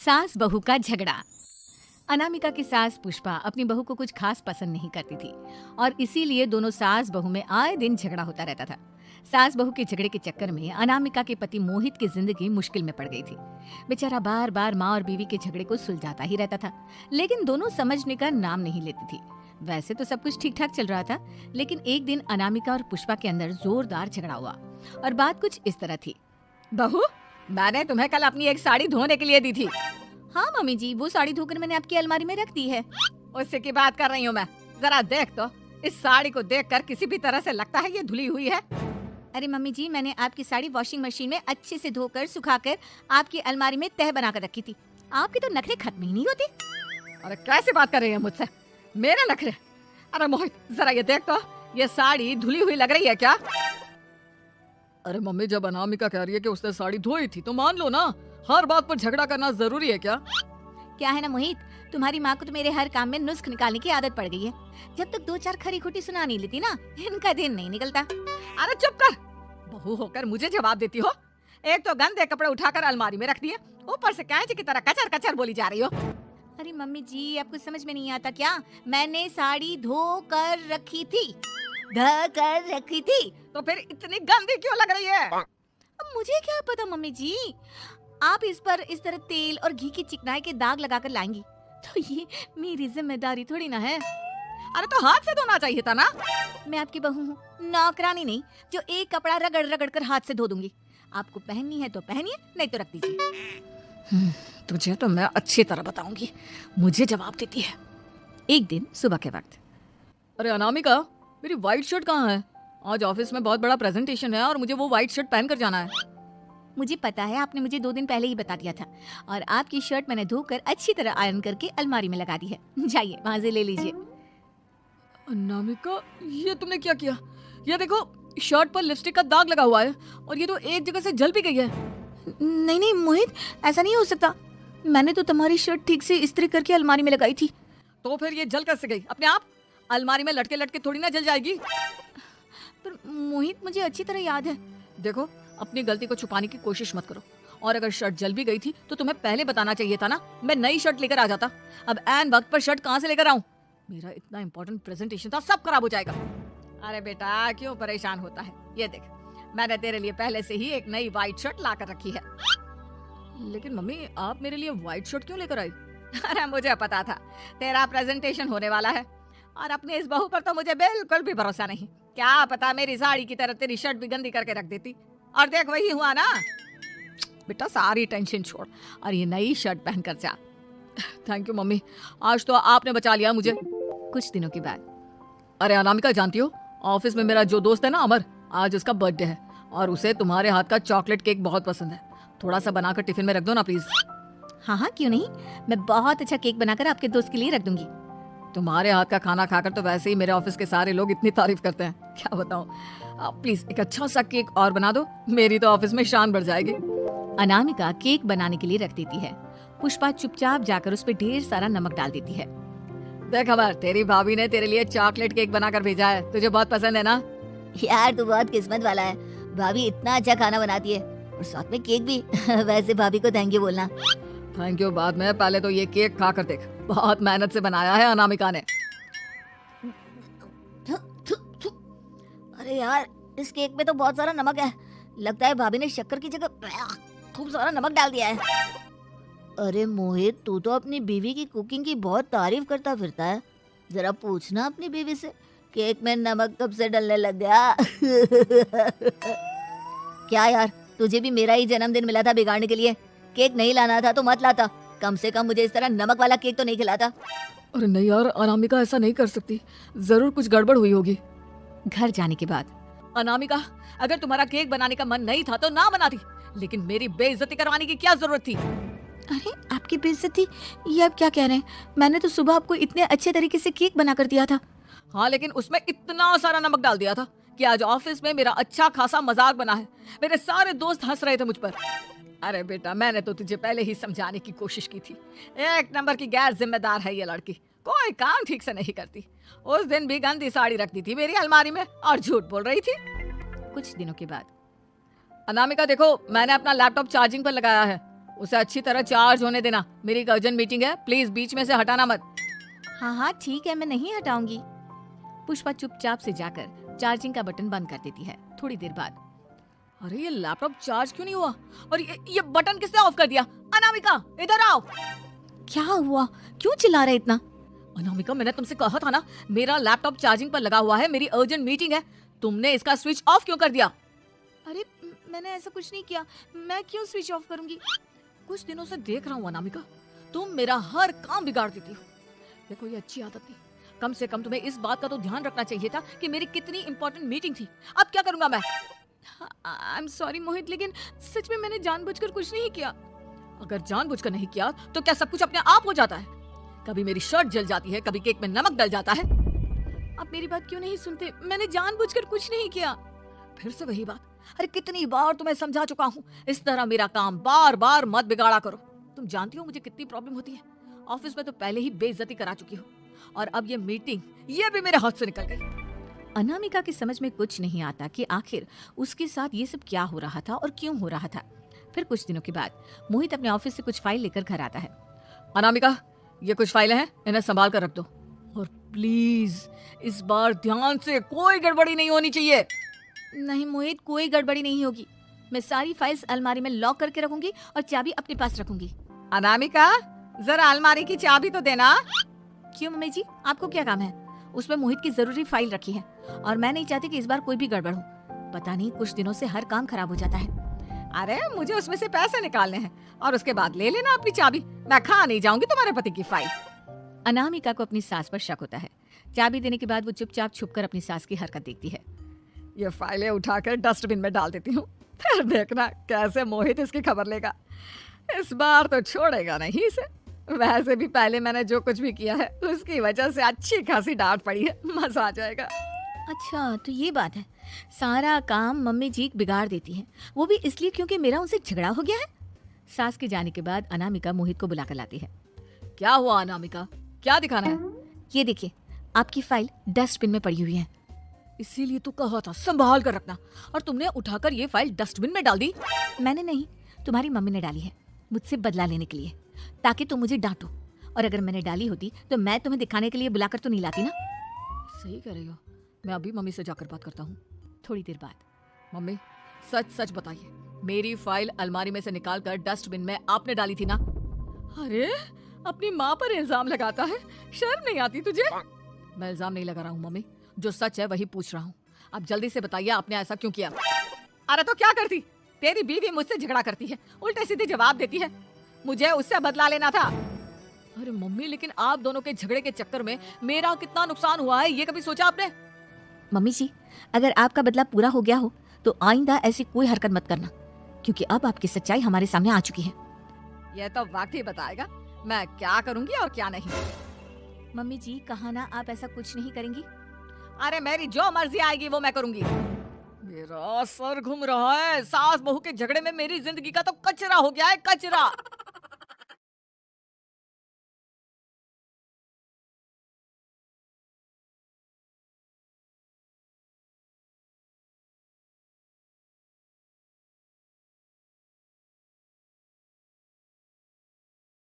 सास बहू का झगड़ा। अनामिका की सास पुष्पा अपनी बहू को कुछ खास पसंद नहीं करती थी और इसीलिए दोनों सास बहू में आए दिन झगड़ा होता रहता था। सास बहू के झगड़े के चक्कर में अनामिका के पति मोहित की जिंदगी मुश्किल में पड़ गई थी। बेचारा बार बार माँ और बीवी के झगड़े को सुलझाता ही रहता था, लेकिन दोनों समझने का नाम नहीं लेती थी। वैसे तो सब कुछ ठीक ठाक चल रहा था, लेकिन एक दिन अनामिका और पुष्पा के अंदर जोरदार झगड़ा हुआ और बात कुछ इस तरह थी। बहू, मैंने तुम्हें कल अपनी एक साड़ी धोने के लिए दी थी। हाँ मम्मी जी, वो साड़ी धोकर मैंने आपकी अलमारी में रख दी है। उससे की बात कर रही हूँ मैं। जरा देख तो, इस साड़ी को देखकर किसी भी तरह से लगता है ये धुली हुई है। अरे मम्मी जी, मैंने आपकी साड़ी वॉशिंग मशीन में अच्छे से धोकर सुखाकर आपकी अलमारी में तह बनाकर रखी थी। आपके तो नखरे खत्म ही नहीं होते। अरे कैसे बात कर रही है मुझसे? मेरे नखरे? अरे मोहित, जरा ये देख तो, ये साड़ी धुली हुई लग रही है क्या? अरे मम्मी, जब अनामिका कह रही है कि उसने साड़ी धोई थी तो मान लो ना। हर बात पर झगड़ा करना जरूरी है क्या? क्या है ना मोहित, तुम्हारी माँ को तो मेरे हर काम में नुस्ख निकालने की आदत पड़ गई है। जब तक दो चार खरी खोटी सुना नहीं लेती ना, इनका दिन नहीं निकलता। अरे चुप कर, बहू होकर मुझे जवाब देती हो। एक तो गंदे कपड़े उठाकर अलमारी में रख दिए, ऊपर से कैंची की तरह कचर कचर बोली जा रही हो। अरे मम्मी जी, आपको समझ में नहीं आता क्या? मैंने साड़ी धो कर रखी थी। तो फिर इतनी गंदी क्यों लग रही है? अब मुझे क्या पता मम्मी जी, आप इस पर इस तरह तेल और घी की चिकनाई के दाग लगाकर लाएंगी तो ये मेरी जिम्मेदारी थोड़ी ना है। अरे तो हाथ से धोना चाहिए था ना। मैं आपकी बहू हूँ, नौकरानी नहीं जो एक कपड़ा रगड़ रगड़ कर हाथ से धो दूंगी। आपको पहननी है तो पहनिए, नहीं तो रख दीजिए। तुझे तो मैं अच्छी तरह बताऊंगी, मुझे जवाब देती है। एक दिन सुबह के वक्त, अरे अनामिका, मेरी व्हाइट शर्ट कहाँ है? आज ऑफिस में बहुत बड़ा प्रेजेंटेशन है और मुझे वो व्हाइट शर्ट पहन कर जाना है। मुझे पता है, आपने मुझे 2 दिन पहले ही बता दिया था और आपकी शर्ट मैंने धोकर अच्छी तरह आयरन करके अलमारी में लगा दी है। जाइए वहाँ से ले लीजिए। अनामिका, ये तुमने क्या किया? ये देखो, शर्ट पर लिपस्टिक का दाग लगा हुआ है और ये तो एक जगह से जल भी गई है। नहीं नहीं मोहित, ऐसा नहीं हो सकता। मैंने तो तुम्हारी शर्ट ठीक से इस्त्री करके अलमारी में लगाई थी। तो फिर ये जल कैसे गई अपने आप? अलमारी में लटके लटके थोड़ी ना जल जाएगी। पर मोहित, मुझे अच्छी तरह याद है। देखो, अपनी गलती को छुपाने की कोशिश मत करो। और अगर शर्ट जल भी गई थी तो तुम्हें पहले बताना चाहिए था ना। मैं नई शर्ट लेकर आ जाता। अब ऐन वक्त पर शर्ट कहाँ से लेकर आऊं? मेरा इतना इंपॉर्टेंट प्रेजेंटेशन था, सब खराब हो जाएगा। अरे बेटा, क्यों परेशान होता है? ये देख, मैंने तेरे लिए पहले से ही एक नई व्हाइट शर्ट ला कर रखी है। लेकिन मम्मी, आप मेरे लिए व्हाइट शर्ट क्यों लेकर आई? अरे मुझे पता था तेरा प्रेजेंटेशन होने वाला है और अपनी इस बहू पर तो मुझे बिल्कुल भी भरोसा नहीं। क्या पता मेरी साड़ी की तरह तेरी शर्ट भी गंदी करके रख देती। और देख, वही हुआ ना। बेटा, सारी टेंशन छोड़ और ये नई शर्ट पहन कर जा। थैंक यू मम्मी, आज तो आपने बचा लिया मुझे। कुछ दिनों के बाद, अरे अनामिका, जानती हो, ऑफिस में मेरा जो दोस्त है ना अमर, आज उसका बर्थडे है और उसे तुम्हारे हाथ का चॉकलेट केक बहुत पसंद है। थोड़ा सा बनाकर टिफिन में रख दो ना प्लीज। हाँ, क्यों नहीं। मैं बहुत अच्छा केक बनाकर आपके दोस्त के लिए रख दूंगी। तुम्हारे हाथ का खाना खाकर तो वैसे ही मेरे ऑफिस के सारे लोग इतनी तारीफ करते हैं, क्या बताऊं। प्लीज एक अच्छा सा केक और बना दो, मेरी तो ऑफिस में शान बढ़ जाएगी। अनामिका केक बनाने के लिए रख देती है। पुष्पा चुपचाप जाकर उस पर ढेर सारा नमक डाल देती है। देख अमर, तेरी भाभी ने तेरे लिए चॉकलेट केक बनाकर भेजा है, तुझे बहुत पसंद है ना? यार, तू बहुत किस्मत वाला है। भाभी इतना अच्छा खाना बनाती है और साथ में केक भी। वैसे भाभी को थैंक यू बोलना। थैंक यू बाद में, पहले तो ये केक खा कर देख। बहुत मेहनत से बनाया है अनामिका ने। अरे यार, इस केक में तो बहुत सारा नमक है। लगता है भाभी ने शक्कर की जगह खूब सारा नमक डाल दिया है। अरे मोहित, तू तो अपनी बीवी की कुकिंग की बहुत तारीफ करता फिरता है। जरा पूछना अपनी बीवी से, केक में नमक कब से डलने लग गया? क्या यार, तुझे भी मेरा ही जन्मदिन मिला था बिगाड़ने के लिए? केक नहीं लाना था तो मत लाता। कम से कम मुझे इस तरह नमक वाला केक तो नहीं खिलाता। अरे नहीं यार, अनामिका ऐसा नहीं कर सकती, जरूर कुछ गड़बड़ हुई होगी। घर जाने के बाद, अनामिका, अगर तुम्हारा केक बनाने का मन नहीं था तो ना बनाती, लेकिन मेरी बेइज्जती करवाने की क्या जरूरत थी? अरे आपकी बेइज्जती? ये आप क्या कह रहे हैं? मैंने तो सुबह आपको इतने अच्छे तरीके से केक बना कर दिया था। हाँ, लेकिन उसमें इतना सारा नमक डाल दिया था कि आज ऑफिस में मेरा अच्छा खासा मजाक बना है। मेरे सारे दोस्त हंस रहे थे मुझ पर। अरे बेटा, मैंने तो तुझे पहले ही समझाने की कोशिश की थी। एक नंबर की गैर जिम्मेदार है ये लड़की, कोई काम ठीक से नहीं करती। उस दिन भी गंदी साड़ी रख दी थी मेरी अलमारी में और झूठ बोल रही थी। कुछ दिनों के बाद, अनामिका देखो, मैंने अपना लैपटॉप चार्जिंग पर लगाया है उसे अच्छी तरह चार्ज होने देना। मेरी एक अर्जेंट मीटिंग है, प्लीज बीच में से हटाना मत। हाँ हाँ ठीक है, मैं नहीं हटाऊंगी। पुष्पा चुपचाप से जाकर चार्जिंग का बटन बंद कर देती है। थोड़ी देर बाद, अरे ये लैपटॉप चार्ज क्यों नहीं हुआ? और ये बटन किसने ऑफ कर दिया? अनामिका इधर आओ। क्या हुआ? क्यों चिल्ला रहे इतना? अनामिका मैंने तुमसे कहा था ना, मेरा लैपटॉप चार्जिंग पर लगा हुआ है, मेरी अर्जेंट मीटिंग है। तुमने इसका स्विच ऑफ क्यों कर दिया? अरे मैंने ऐसा कुछ नहीं किया, मैं क्यों स्विच ऑफ करूंगी? कुछ दिनों से देख रहा हूँ अनामिका, तुम मेरा हर काम बिगाड़ देती हो। देखो ये अच्छी आदत नहीं। कम से कम तुम्हें इस बात का तो ध्यान रखना चाहिए था कि मेरी कितनी इंपॉर्टेंट मीटिंग थी। अब क्या करूंगा मैं? आई एम सॉरी मोहित, लेकिन सच में मैंने जानबूझकर कुछ नहीं किया। अगर जानबूझकर नहीं किया तो क्या सब कुछ अपने आप हो जाता है? कभी मेरी शर्ट जल जाती है, कभी केक में नमक डल जाता है। आप मेरी बात क्यों नहीं सुनते? मैंने जानबूझकर कुछ नहीं किया। फिर से वही बात। अरे कितनी बार तुम्हें समझा चुका हूँ, इस तरह मेरा काम बार बार मत बिगाड़ा करो। तुम जानती हो मुझे कितनी प्रॉब्लम होती है। ऑफिस में तो पहले ही बेइज्जती करा चुकी हो, और अब ये मीटिंग, ये भी मेरे हाथ से निकल गई। अनामिका की समझ में कुछ नहीं आता कि आखिर उसके साथ ये सब क्या हो रहा था और क्यों हो रहा था। फिर कुछ दिनों के बाद मोहित अपने ऑफिस से कुछ फाइल लेकर घर आता है। अनामिका ये कुछ फाइलें हैं, इन्हें संभाल कर रख दो, और प्लीज इस बार ध्यान से, कोई गड़बड़ी नहीं होनी चाहिए। नहीं मोहित, कोई गड़बड़ी नहीं होगी। मैं सारी फाइल्स अलमारी में लॉक करके रखूंगी और चाबी अपने पास रखूंगी। अनामिका जरा अलमारी की चाबी तो देना। क्यों मम्मी जी, आपको क्या काम है? उसमें मोहित की जरूरी फाइल रखी है और मैं नहीं चाहती कि इस बार कोई भी गड़बड़ हो। पता नहीं कुछ दिनों से हर काम खराब हो जाता है। अरे मुझे उसमें से पैसे निकालने हैं, और उसके बाद ले लेना अपनी चाबी। मैं खा नहीं जाऊंगी तुम्हारे पति की फाइल। अनामिका को अपनी सास पर शक होता है। चाबी देने के बाद वो चुपचाप छुपकर अपनी सास की हरकत देखती है। ये फाइलें उठाकर डस्टबिन में डाल देती हूँ, फिर देखना कैसे मोहित इसकी खबर लेगा। इस बार तो छोड़ेगा नहीं इसे। वैसे भी पहले मैंने जो कुछ भी किया है उसकी वजह से अच्छी खासी डांट पड़ी है, मजा आ जाएगा। अच्छा तो ये बात है, सारा काम मम्मी जी बिगाड़ देती हैं, वो भी इसलिए क्योंकि मेरा उनसे झगड़ा हो गया है। सास के जाने के बाद अनामिका मोहित को बुलाकर लाती है। क्या हुआ अनामिका, क्या दिखाना है? ये देखिए, आपकी फाइल डस्टबिन में पड़ी हुई है। इसीलिए तो कहा था संभाल कर रखना, और तुमने उठाकर ये फाइल डस्टबिन में डाल दी। मैंने नहीं, तुम्हारी मम्मी ने डाली है, मुझसे बदला लेने के लिए, ताकि तुम मुझे डांटो। और अगर मैंने डाली होती तो मैं तुम्हें दिखाने के लिए बुलाकर तो नहीं लाती ना। सही कह रही हो, मैं अभी मम्मी से जाकर बात करता हूँ। थोड़ी देर बाद, मम्मी सच सच बताइए, मेरी फाइल अलमारी में से निकाल कर डस्टबिन में आपने डाली थी ना? अरे अपनी माँ पर इल्जाम लगाता है, शर्म नहीं आती तुझे? मैं इल्जाम नहीं लगा रहा हूँ मम्मी, जो सच है वही पूछ रहा हूँ। अब जल्दी से बताइए आपने ऐसा क्यों किया? अरे तो क्या करती, तेरी बीवी मुझसे झगड़ा करती है, उल्टे सीधे जवाब देती है, मुझे उससे बदला लेना था। अरे मम्मी लेकिन आप दोनों के झगड़े के चक्कर में मेरा कितना नुकसान हुआ है, ये कभी सोचा आपने? मम्मी जी, अगर आपका बदला पूरा हो गया हो तो आइंदा ऐसी कोई हरकत मत करना, क्योंकि अब आपकी सच्चाई हमारे सामने आ चुकी है। यह तो वक्त ही बताएगा मैं क्या करूंगी और क्या नहीं। मम्मी जी, कहा ना आप ऐसा कुछ नहीं करेंगी। अरे मेरी जो मर्जी आएगी वो मैं करूंगी। मेरा सर घूम रहा है, सास बहू के झगड़े में मेरी जिंदगी का तो कचरा हो गया है, कचरा।